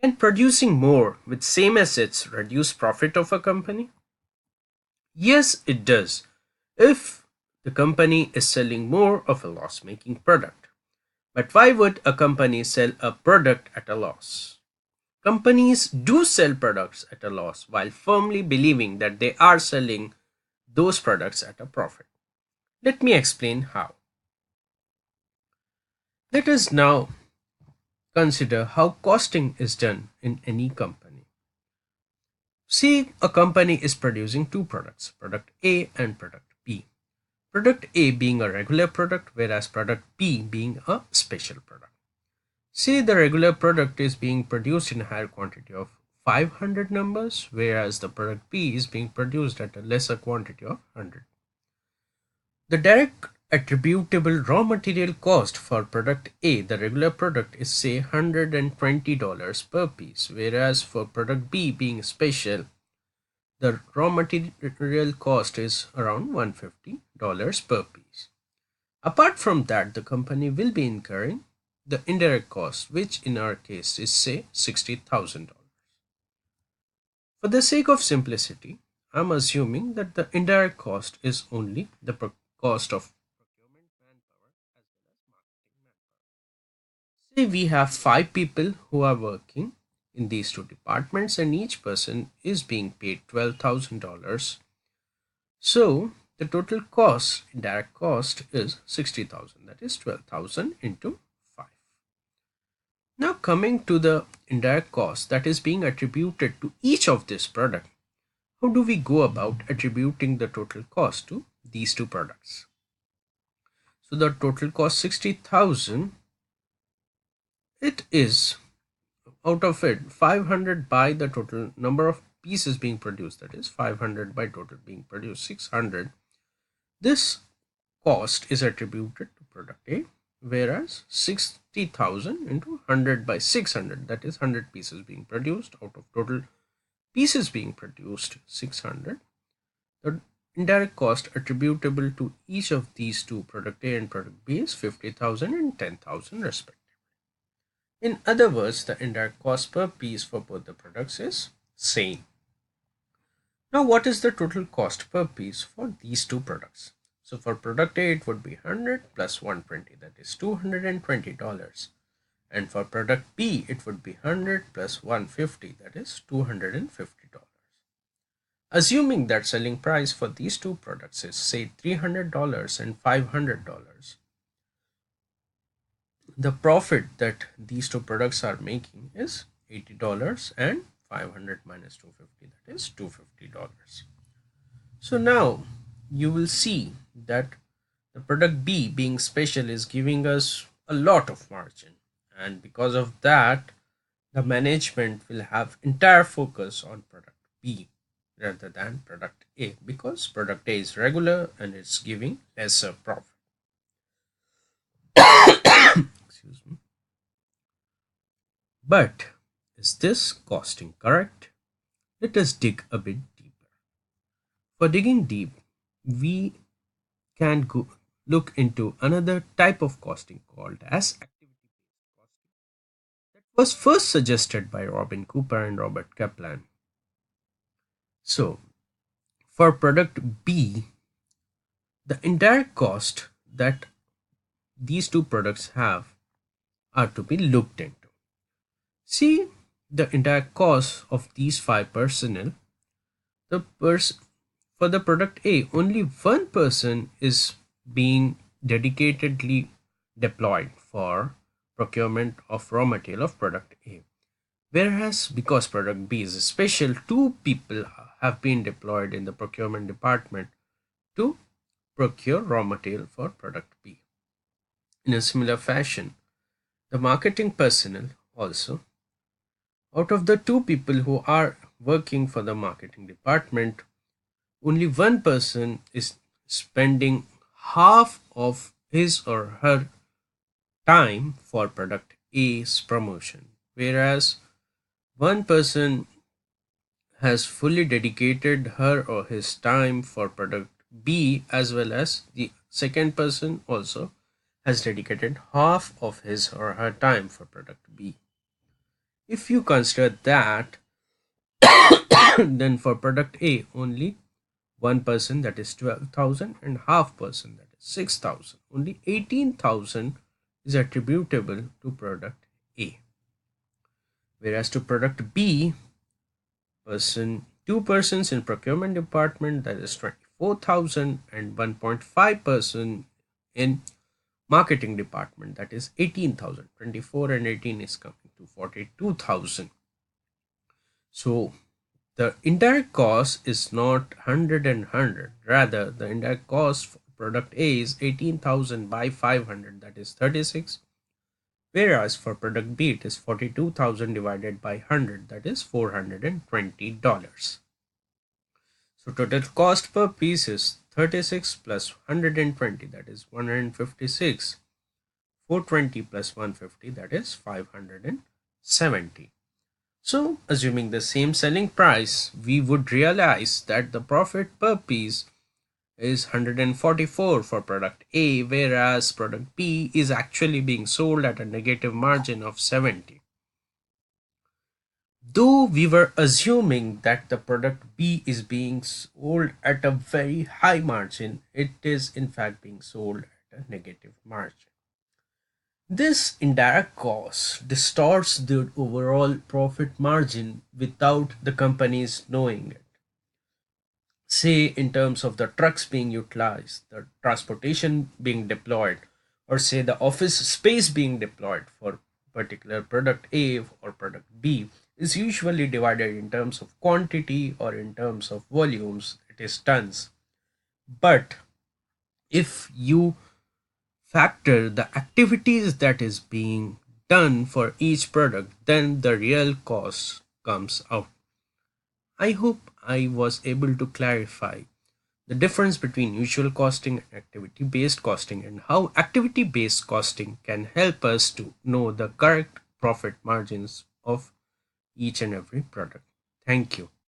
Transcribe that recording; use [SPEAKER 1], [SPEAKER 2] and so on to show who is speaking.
[SPEAKER 1] Can producing more with same assets reduce profit of a company? Yes, it does. If the company is selling more of a loss-making product. But why would a company sell a product at a loss? Companies do sell products at a loss while firmly believing that they are selling those products at a profit. Let me explain how. Let us now consider how costing is done in any company. See, a company is producing two products, product A and product B. Product A being a regular product, whereas product B being a special product. Say the regular product is being produced in a higher quantity of 500 numbers, whereas the product B is being produced at a lesser quantity of 100. The direct attributable raw material cost for product A, the regular product, is say $120 per piece, whereas for product B being special, the raw material cost is around $150 per piece. Apart from that, the company will be incurring the indirect cost, which in our case is say $60,000. For the sake of simplicity, I'm assuming that the indirect cost is only the cost of procurement manpower as well as marketing manpower. Say we have 5 people who are working in these two departments and each person is being paid $12,000. So the total cost, indirect cost, is 60,000. That is 12,000 into 5. Now coming to the indirect cost that is being attributed to each of this product, how do we go about attributing the total cost to these two products? So the total cost 60,000, it is out of it 500 by the total number of pieces being produced, that is 500 by total being produced 600. This cost is attributed to product A, whereas 60,000 into 100 by 600, that is 100 pieces being produced out of total pieces being produced 600. The indirect cost attributable to each of these two, product A and product B, is 50,000 and 10,000 respectively. In other words, the indirect cost per piece for both the products is same. Now what is the total cost per piece for these two products? So for product A it would be 100 plus 120, that is $220. And for product B it would be 100 plus 150, that is $250. Assuming that selling price for these two products is say $300 and $500, the profit that these two products are making is $80 and 500 minus 250, that is $250. So now you will see that the product B being special is giving us a lot of margin, and because of that the management will have entire focus on product B rather than product A, because product A is regular and it's giving lesser profit. Excuse me. But is this costing correct? Let us dig a bit deeper. For digging deep, we can look into another type of costing called as activity-based costing that was first suggested by Robin Cooper and Robert Kaplan. So, for product B, the indirect cost that these two products have are to be looked into. See the indirect cost of these 5 personnel. For the product A, only one person is being dedicatedly deployed for procurement of raw material of product A. Whereas because product B is special, 2 people have been deployed in the procurement department to procure raw material for product B. In a similar fashion, the marketing personnel also, out of the 2 people who are working for the marketing department, only one person is spending half of his or her time for product A's promotion, whereas one person has fully dedicated her or his time for product B, as well as the second person also has dedicated half of his or her time for product B. If you consider that, then for product A, only 1% that is 12,000 and half person that is 6,000. Only 18,000 is attributable to product A. Whereas to product B, two persons in procurement department that is 24,000 and 1.5% in marketing department that is 18,000. 24 and 18 is coming to 42,000. So the indirect cost is not 100 and 100. Rather, the indirect cost for product A is 18,000 by 500, that is 36. Whereas for product B, it is 42,000 divided by 100, that is $420. So total cost per piece is 36 plus 120, that is 156. 420 plus 150, that is 570. So, assuming the same selling price, we would realize that the profit per piece is 144 for product A, whereas product B is actually being sold at a negative margin of 70. Though we were assuming that the product B is being sold at a very high margin, it is in fact being sold at a negative margin. This indirect cost distorts the overall profit margin without the companies knowing it. Say, in terms of the trucks being utilized, the transportation being deployed, or say the office space being deployed for particular product A or product B, is usually divided in terms of quantity or in terms of volumes, it is tons. But if you factor the activities that is being done for each product, then the real cost comes out. I hope I was able to clarify the difference between usual costing and activity based costing, and how activity based costing can help us to know the correct profit margins of each and every product. Thank you.